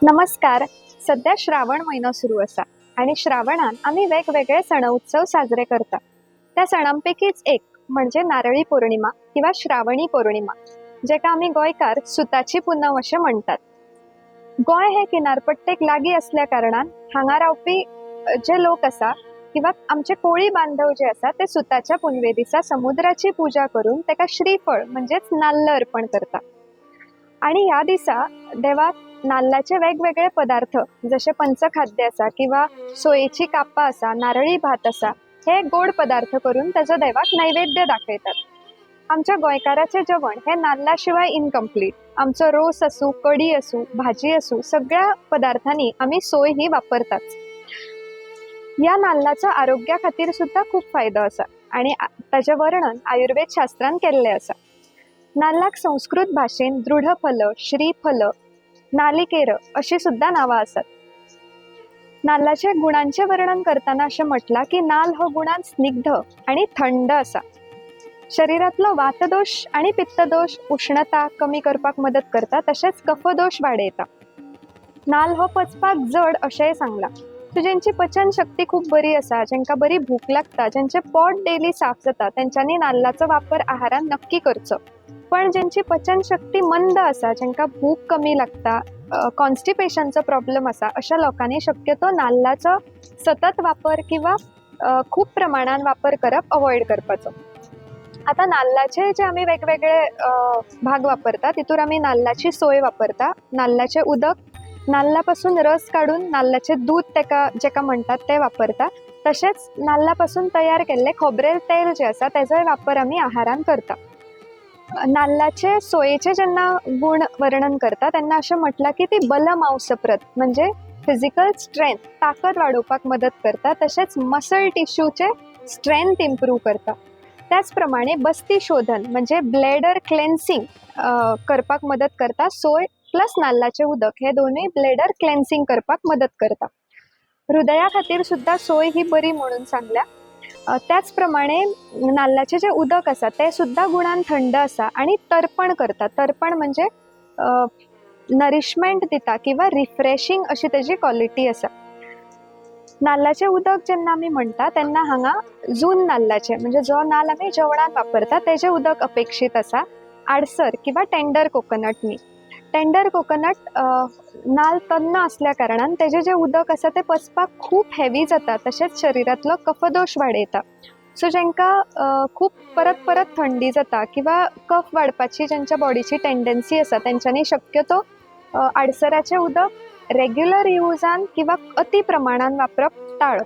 नमस्कार. सध्या श्रावण महिना सुरू असा आणि श्रावणात आम्ही वेगवेगळे सण उत्सव साजरे करतात. त्या सणांपैकीच एक म्हणजे नारळी पौर्णिमा किंवा श्रावणी पौर्णिमा, जेका आम्ही गोंयकार सुताची पुनव असे म्हणतात. गोंय हे किनारपट्टेक लागीं असल्या कारणान हांगा रावपी जे लोक असा किंवा आमचे कोळी बांधव जे असा ते सुताच्या पुनवे दिसा समुद्राची पूजा करून तेका श्रीफळ म्हणजेच नाल्ल अर्पण करतात. आणि ह्या दिसा देवाक नाल्लाचे वेगवेगळे पदार्थ जसे पंचखाद्य असा किंवा सोयेची कापां असा, नारळी भात असा, हे गोड पदार्थ करून त्याचा देवाक नैवेद्य दाखयतात. आमच्या गोंयकाराचे जेवण हे नाल्ला शिवाय इनकम्प्लीट. आमचो रोस असू, कडी असू, भाजी असू, सगळ्या पदार्थांनी आम्ही सोय ही वापरतात. या नाल्लाचा आरोग्या खातीर सुद्धा खूप फायदो असा आणि ताचे वर्णन आयुर्वेद शास्त्रान केल्ले असा. नाल्लाक संस्कृत भाषेन दृढफल, श्रीफल, नालिकेर अशी सुद्धा नावा असतात. नाल्लाचे गुणांचे वर्णन करताना असे म्हटला की नाल हो गुणान स्निग्ध आणि थंड असा. शरीरातलो वातदोष आणि पित्तदोष, उष्णता कमी करपाक मदत करता, तसेच कफदोष वाडयता. नाल हो पचपाक जड अशेंय सांगला. सो ज्यांची पचन शक्ती खूप बरी असा, ज्यांका बरी भूक लागता, ज्यांचे पोट डेली साफ जाता, त्यांच्यानी नाल्लाचो वापर आहारात नक्की करचो. पण ज्यांची पचन शक्ती मंद असा, ज्यांका भूक कमी लागता, कॉन्स्टिपेशनचा प्रॉब्लेम असा, अशा लोकांनी शक्यतो नाल्लाचो सतत वापर किंवा खूप प्रमाणात वापर करप अवॉइड करपाचो. आता नाल्लाचे जे आम्ही वेगवेगळे भाग वापरता, तितूर आम्ही नाल्लाची सोय वापरता, नाल्लाचे उदक, नाल्लापासून रस काढून नाल्लाचे दूध जेका म्हणतात ते वापरता. तसेच नाल्लापासून तयार केल्ले खोबरेल तेल जे असा त्याचा वापर आम्ही आहारान करता. नाल्लाचे सोयेचे जेन्ना गुण वर्णन करता तेन्ना अशें म्हटलां की ती बलमांसप्रद म्हणजे फिजिकल स्ट्रेंथ, ताकद वाडोवपाक मदत करता, तशेंच मसल टिश्यूचे स्ट्रेंथ इम्प्रूव करता. त्याच प्रमाणे बस्ती शोधन म्हणजे ब्लॅडर क्लेन्सिंग करपाक मदत करता. सोय प्लस नाल्लाचे उदक हे दोन्ही ब्लॅडर क्लेन्सिंग करपाक मदत करता. हृदया खातीर सुद्धा सोय ही बरी म्हणून सांगल्या. त्याच प्रमाणे नाल्लाचे जे उदक असा ते सुद्धा गुणान थंड असा आणि तर्पण करता. तर्पण म्हणजे नरिशमेंट दिता किंवा रिफ्रेशिंग अशी त्याची क्वालिटी असा. नाल्लाचे उदक जेन्ना आमी म्हणटा तेन्ना हांगा जून नाल्लाचे म्हणजे जो नाल आमी जेवणात वापरता तेजे उदक अपेक्षित असा. आडसर किंवा टेंडर कोकोनट. टेंडर कोकोनट नाल तन्न असल्या कारणान तेजे जे उदक असा ते पचपाक खूप हेवी जाता, तसेच शरीरातलो कफदोष वाडयता. सो जेंका खूप परत परत थंडी जाता किंवा कफ वाडपाची ज्यांच्या बॉडीची टेंडन्सी असा त्यांच्यानी शक्यतो आडसराचे उदक रेग्युलर युजान किंवा अति प्रमाणात वापरप टाळप.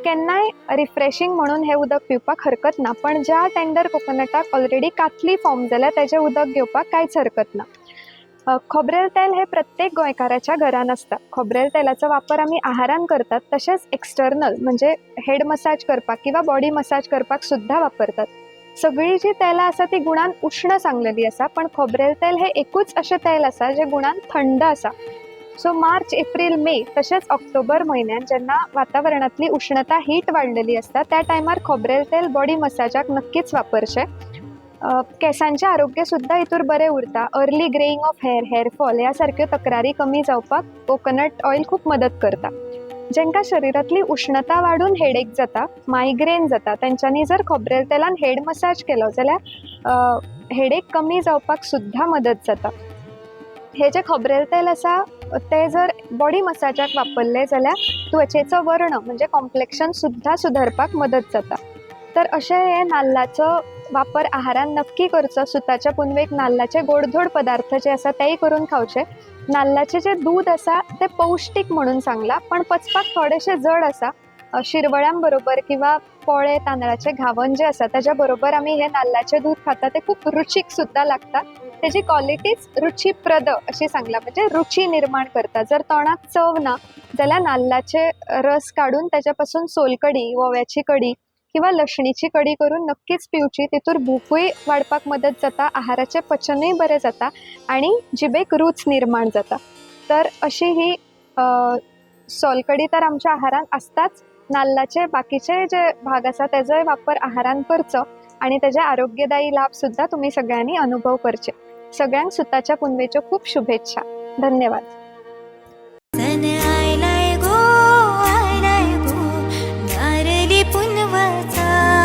केन्नाय रिफ्रेशिंग म्हणून हे उदक पिवपाक हरकत ना, पण ज्या टेंडर कोकोनटाक ऑलरेडी कातली फॉर्म जाल्यार तेजे उदक घेवपाक कांयच हरकत ना. खोबरेल तेल हे प्रत्येक गोंयकाराच्या घरान असता. खोबरेल तेलाचा वापर आम्ही आहारान करतात, तसेच एक्सटर्नल म्हणजे हेड मसाज करपाक किंवा बॉडी मसाज करपाक सुद्धा वापरतात. सगळी जी तेलां आसा ती गुणान उष्ण सांगलेली असा, पण खोबरेल तेल हे एकूच अशें तेल असा जे गुणान थंड असा. सो मार्च, एप्रिल, मे तसेच ऑक्टोबर म्हयन्यात जेन्ना वातावरणातली उष्णता हीट वाडलेली असता त्या टायमार खोबरेल तेल बॉडी मसाजाक नक्कीच वापरचे. केसांचे आरोग्य सुद्धा हितूर बरे उरता. अर्ली ग्रेईंग ऑफ हेअर, हेअरफॉल यासारख्यो तक्रारी कमी जावपाक कोकोनट ऑयल खूप मदत करता. ज्यांका शरीरातली उष्णता वाढून हेडेक जाता, मायग्रेन जाता, त्यांच्यानी जर खोबरेल तेलान हेड मसाज केलो जाल्यार हेडेक कमी जावपाक सुद्धा मदत जाता. हे जे खोबरेल तेल असा ते जर बॉडी मसाजाक वापरले जाल्यार त्वचेचो वर्ण म्हणजे कॉम्प्लेक्शन सुद्धा सुधारपाक मदत जाता. तर अशें हे नाल्लाचो वापर आहारान नक्की करचो. सुताच्या पुनवेक नाल्लाचे गोडधोड पदार्थ जे असा तेय करून खावचे. नाल्लाचे जे दूध असा ते पौष्टिक म्हणून सांगला, पण पचपाक थोडेशे जड असा. शिरवळ्यां बरोबर किंवा पोळे तांदळाचे घावन जे असा त्याच्या बरोबर आम्ही हे नाल्लाचे दूध खाता ते खूप रुचीक सुद्धा लागता. त्याची क्वालिटीच रुचीप्रद अशी सांगला म्हणजे रुची निर्माण करता. जर तोंडाक चव ना जाल्यार नाल्लाचे रस काढून त्याच्यापासून सोलकडी, ओव्याची कडी किंवा लसणीची कडी करून नक्कीच पिवची. तितूर भूकूय वाडपाक मदत जाता, आहाराचे पचनूय बरें जाता आणि जिबेक रूच निर्माण जाता. तर अशी ही सोलकडी तर आमच्या आहारात असताच. नाल्लाचे बाकीचे जे भाग असा तेजोय वापर आहारान करचो आणि तेजे आरोग्यदायी लाभ सुद्धा तुम्ही सगळ्यांनी अनुभव करचे. सगळ्यांक सुताच्या पुनवेच्यो खूप शुभेच्छा. धन्यवाद.